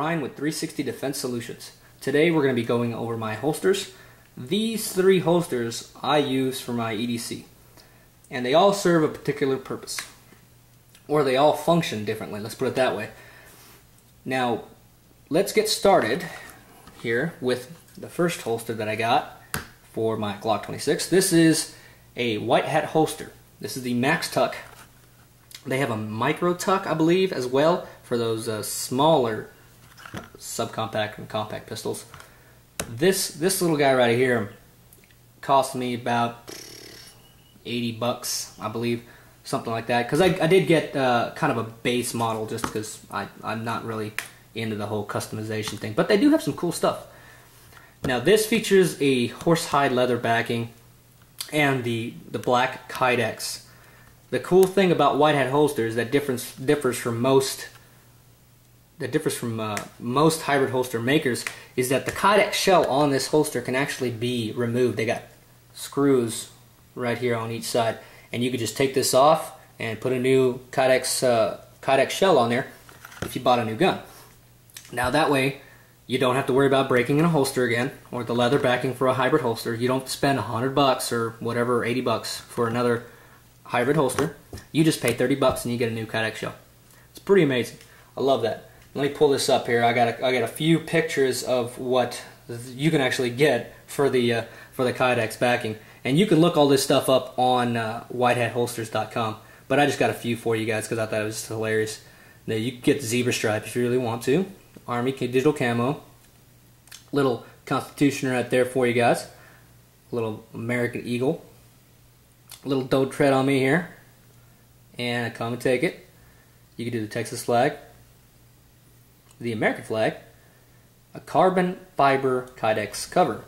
Ryan with 360 Defense Solutions. Today we're going to be going over my holsters. These 3 holsters I use for my EDC, and they all serve a particular purpose, or they all function differently, let's put it that way. Now let's get started here with the first holster that I got for my Glock 26. This is a white hat holster. This is the Max Tuck. They have a micro tuck, I believe, as well for those smaller subcompact and compact pistols. This little guy right here cost me about $80, I believe, something like that. Because I did get kind of a base model just because I'm not really into the whole customization thing. But they do have some cool stuff. Now this features a horsehide leather backing and the black Kydex. The cool thing about white hat holsters that differs from most hybrid holster makers is that the Kydex shell on this holster can actually be removed. They got screws right here on each side, and you could just take this off and put a new Kydex shell on there if you bought a new gun. Now that way you don't have to worry about breaking in a holster again, or the leather backing for a hybrid holster. You don't spend $100 or whatever, $80 for another hybrid holster. You just pay $30 and you get a new Kydex shell. It's pretty amazing. I love that. Let me pull this up here. I got a few pictures of what you can actually get for the Kydex backing, and you can look all this stuff up on whitehatholsters.com. But I just got a few for you guys because I thought it was just hilarious. Now you can get the zebra stripe if you really want to. Army digital camo. Little Constitution right there for you guys. Little American Eagle. Little doe tread on me here, and come and take it. You can do the Texas flag, the American flag, a carbon fiber Kydex cover,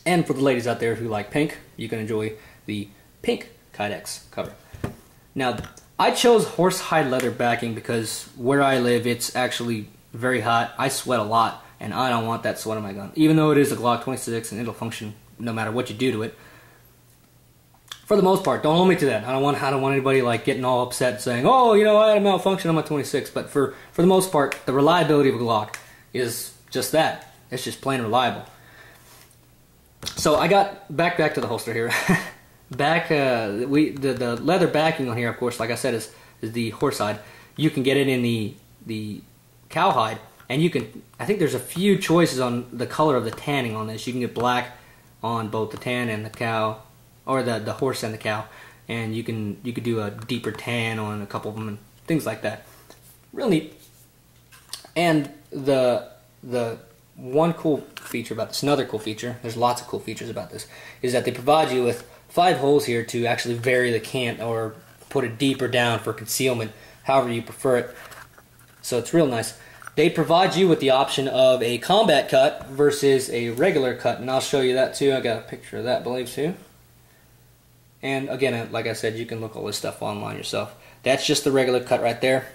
and for the ladies out there who like pink, you can enjoy the pink Kydex cover. Now I chose horsehide leather backing because where I live it's actually very hot. I sweat a lot, and I don't want that sweat on my gun, even though it is a Glock 26 and it'll function no matter what you do to it. For the most part, don't hold me to that. I don't want anybody like getting all upset saying, "Oh, you know, I had a malfunction on my 26." But for the most part, the reliability of a Glock is just that. It's just plain reliable. So I got back to the holster here. The leather backing on here, of course, like I said, is the horsehide. You can get it in the cowhide, and you can. I think there's a few choices on the color of the tanning on this. You can get black on both the tan and the cow, or the horse and the cow, and you could do a deeper tan on a couple of them and things like that. Real neat. And the one cool feature about this, another cool feature, there's lots of cool features about this, is that they provide you with 5 holes here to actually vary the cant or put it deeper down for concealment, however you prefer it. So it's real nice. They provide you with the option of a combat cut versus a regular cut, and I'll show you that too. I got a picture of that, I believe, too. And again, like I said, you can look all this stuff online yourself. That's just the regular cut right there.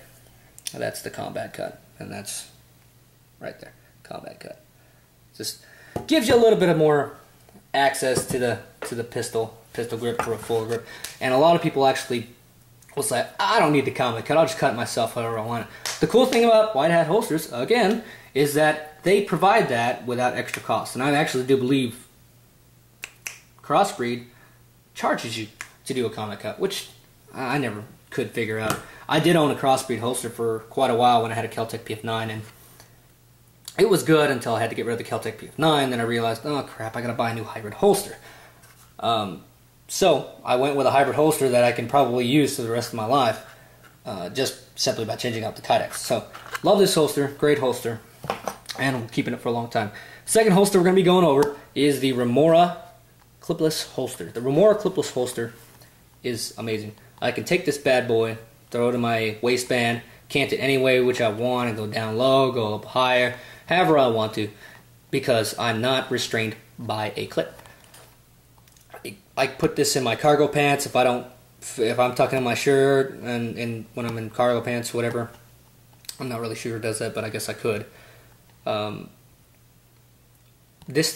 That's the combat cut, and that's right there, combat cut. Just gives you a little bit of more access to the pistol grip for a full grip. And a lot of people actually will say, "I don't need the combat cut. I'll just cut it myself however I want it." The cool thing about white hat holsters, again, is that they provide that without extra cost. And I actually do believe Crossbreed charges you to do a combat cut, which I never could figure out. I did own a Crossbreed holster for quite a while when I had a Kel-Tec PF9, and it was good until I had to get rid of the Kel-Tec PF9. Then I realized, oh crap, I gotta buy a new hybrid holster. So I went with a hybrid holster that I can probably use for the rest of my life, just simply by changing out the Kydex. So love this holster, great holster, and I'm keeping it for a long time. Second holster we're gonna be going over is the Remora Clipless Holster. The Remora Clipless Holster is amazing. I can take this bad boy, throw it in my waistband, cant it any way which I want, and go down low, go up higher, however I want to, because I'm not restrained by a clip. I put this in my cargo pants if I'm tucking in my shirt, and when I'm in cargo pants, whatever. I'm not really sure who does that, but I guess I could. This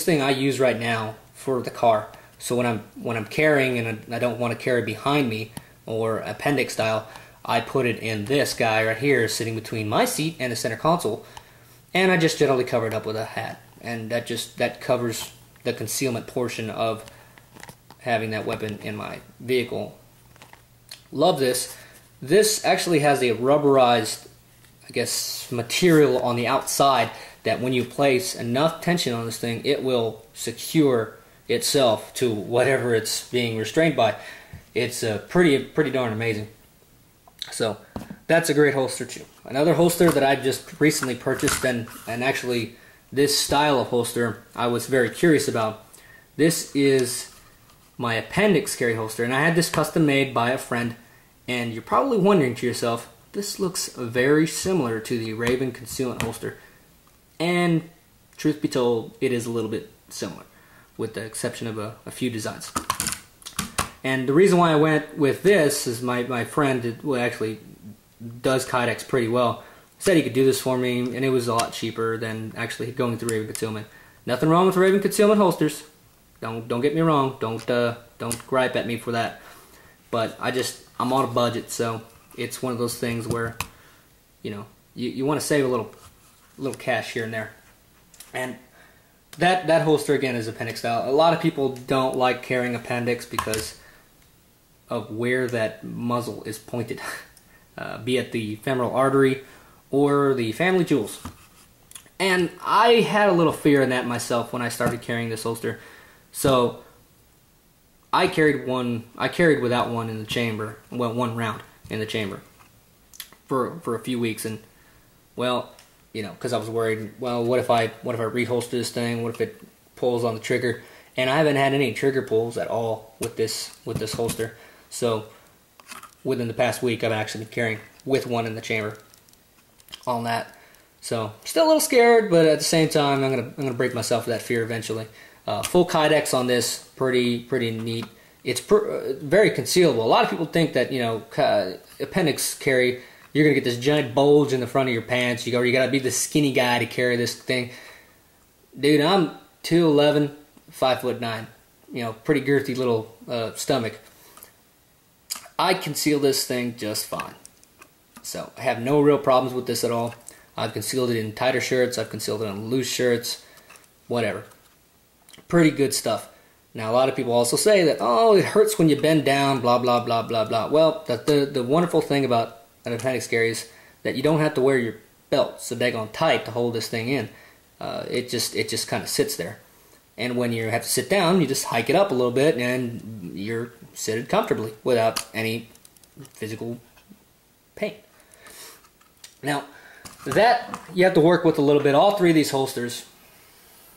thing I use right now for the car. So when I'm carrying and I don't want to carry behind me or Appendix style, I put it in this guy right here, sitting between my seat and the center console, and I just generally cover it up with a hat, and that covers the concealment portion of having that weapon in my vehicle. Love this. This actually has a rubberized, I guess, material on the outside that when you place enough tension on this thing, it will secure itself to whatever it's being restrained by. It's pretty darn amazing. So that's a great holster too. Another holster that I just recently purchased, and actually this style of holster I was very curious about. This is my Appendix carry holster, and I had this custom made by a friend, and you're probably wondering to yourself, this looks very similar to the Raven concealment holster, and truth be told, it is a little bit similar, with the exception of a few designs. And the reason why I went with this is my friend who actually does Kydex pretty well, said he could do this for me, and it was a lot cheaper than actually going through Raven concealment. Nothing wrong with Raven concealment holsters. Don't get me wrong. Don't gripe at me for that. But I'm on a budget, so it's one of those things where, you know, you want to save a little cash here and there. And that holster again is Appendix style. A lot of people don't like carrying Appendix because of where that muzzle is pointed, be it the femoral artery or the family jewels. And I had a little fear in that myself when I started carrying this holster. So I carried without one in the chamber, well, one round in the chamber for a few weeks, and well, you know, because I was worried, well, what if I reholster this thing? What if it pulls on the trigger? And I haven't had any trigger pulls at all with this holster. So within the past week, I've actually been carrying with one in the chamber on that. So still a little scared, but at the same time, I'm gonna break myself of that fear eventually. Full Kydex on this, pretty neat. It's very concealable. A lot of people think that, you know, Appendix carry, you're gonna get this giant bulge in the front of your pants. You gotta be the skinny guy to carry this thing. Dude, I'm 2'11", 5'9", you know, pretty girthy little stomach. I conceal this thing just fine. So I have no real problems with this at all. I've concealed it in tighter shirts. I've concealed it on loose shirts. Whatever. Pretty good stuff. Now, a lot of people also say that, oh, it hurts when you bend down, blah, blah, blah, blah, blah. Well, the wonderful thing about an Appendix carry is that you don't have to wear your belt so daggone tight to hold this thing in. It just kind of sits there. And when you have to sit down, you just hike it up a little bit and you're seated comfortably without any physical pain. Now, that you have to work with a little bit. All three of these holsters,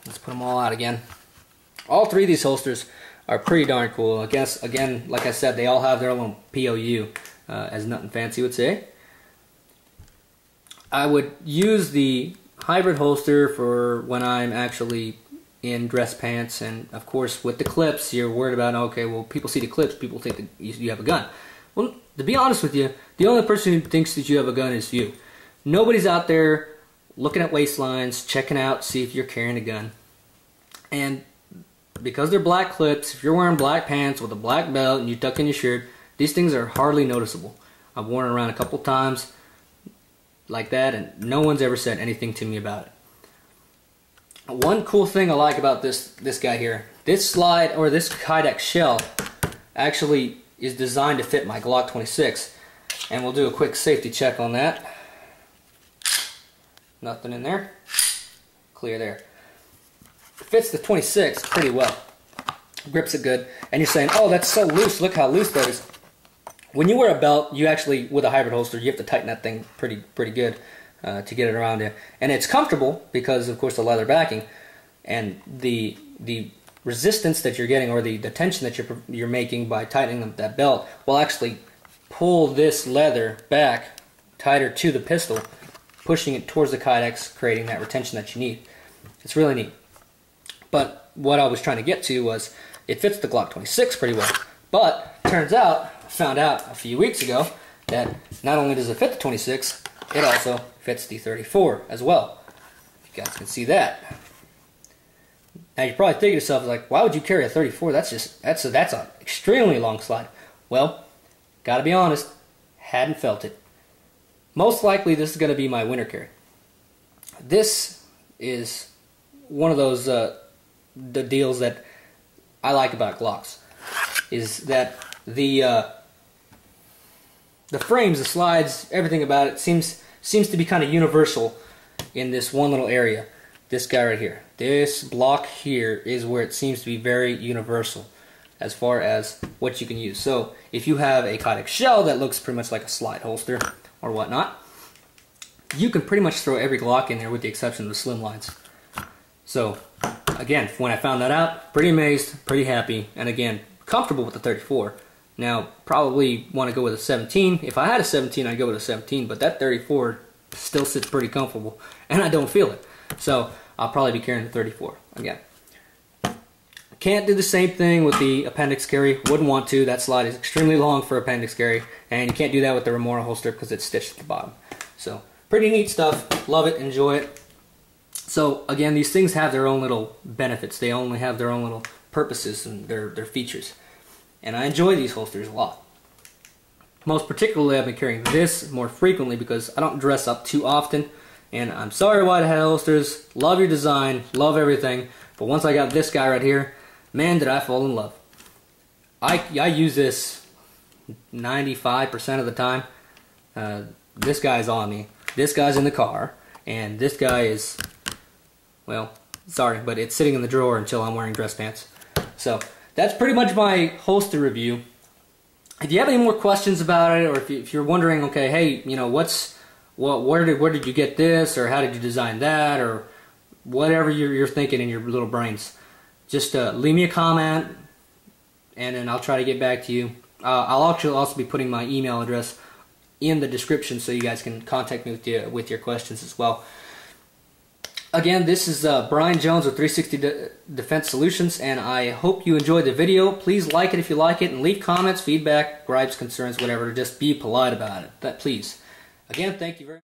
let's put them all out again. All three of these holsters are pretty darn cool. I guess, again, like I said, they all have their own POU, as Nothing Fancy would say. I would use the hybrid holster for when I'm actually in dress pants, and of course with the clips, you're worried about, okay, well, people see the clips, people think that you have a gun. Well, to be honest with you, the only person who thinks that you have a gun is you. Nobody's out there looking at waistlines, checking out, see if you're carrying a gun. And because they're black clips, if you're wearing black pants with a black belt and you tuck in your shirt, these things are hardly noticeable. I've worn it around a couple times like that, and no one's ever said anything to me about it. One cool thing I like about this guy here, this slide, or this Kydex shell, actually is designed to fit my Glock 26. And we'll do a quick safety check on that. Nothing in there. Clear there. It fits the 26 pretty well. Grips it good. And you're saying, oh, that's so loose. Look how loose that is. When you wear a belt, you actually, with a hybrid holster, you have to tighten that thing pretty good to get it around you. And it's comfortable because, of course, the leather backing and the resistance that you're getting, or the tension that you're making by tightening that belt, will actually pull this leather back tighter to the pistol, pushing it towards the Kydex, creating that retention that you need. It's really neat. But what I was trying to get to was, it fits the Glock 26 pretty well. But turns out, I found out a few weeks ago that not only does it fit the 26, it also fits the 34 as well. You guys can see that. Now you're probably thinking to yourself, like, why would you carry a 34? That's an extremely long slide. Well, gotta be honest, hadn't felt it. Most likely this is going to be my winter carry. This is one of those the deals that I like about Glocks, is that the frames, the slides, everything about it seems to be kind of universal in this one little area. This guy right here, this block here is where it seems to be very universal as far as what you can use. So if you have a Kydex shell that looks pretty much like a slide holster or whatnot, you can pretty much throw every Glock in there with the exception of the slim lines. So again, when I found that out, pretty amazed, pretty happy, and again, comfortable with the 34. Now, probably want to go with a 17. If I had a 17, I'd go with a 17, but that 34 still sits pretty comfortable, and I don't feel it. So I'll probably be carrying the 34 again. Can't do the same thing with the Appendix carry. Wouldn't want to. That slide is extremely long for Appendix carry, and you can't do that with the Remora holster because it's stitched at the bottom. So pretty neat stuff. Love it. Enjoy it. So again, these things have their own little benefits. They only have their own little purposes and their features. And I enjoy these holsters a lot. Most particularly, I've been carrying this more frequently because I don't dress up too often. And I'm sorry, Whitehead holsters. Love your design. Love everything. But once I got this guy right here, man, did I fall in love. I use this 95% of the time. This guy's on me. This guy's in the car. And this guy is, well, sorry, but it's sitting in the drawer until I'm wearing dress pants. So that's pretty much my holster review. If you have any more questions about it, or if you're wondering, okay, hey, you know, where did you get this, or how did you design that, or whatever you're thinking in your little brains, just leave me a comment, and then I'll try to get back to you. I'll actually also be putting my email address in the description so you guys can contact me with your questions as well. Again, this is Brian Jones with 360 Defense Solutions, and I hope you enjoyed the video. Please like it if you like it, and leave comments, feedback, gripes, concerns, whatever. Just be polite about it. Please. Again, thank you very much.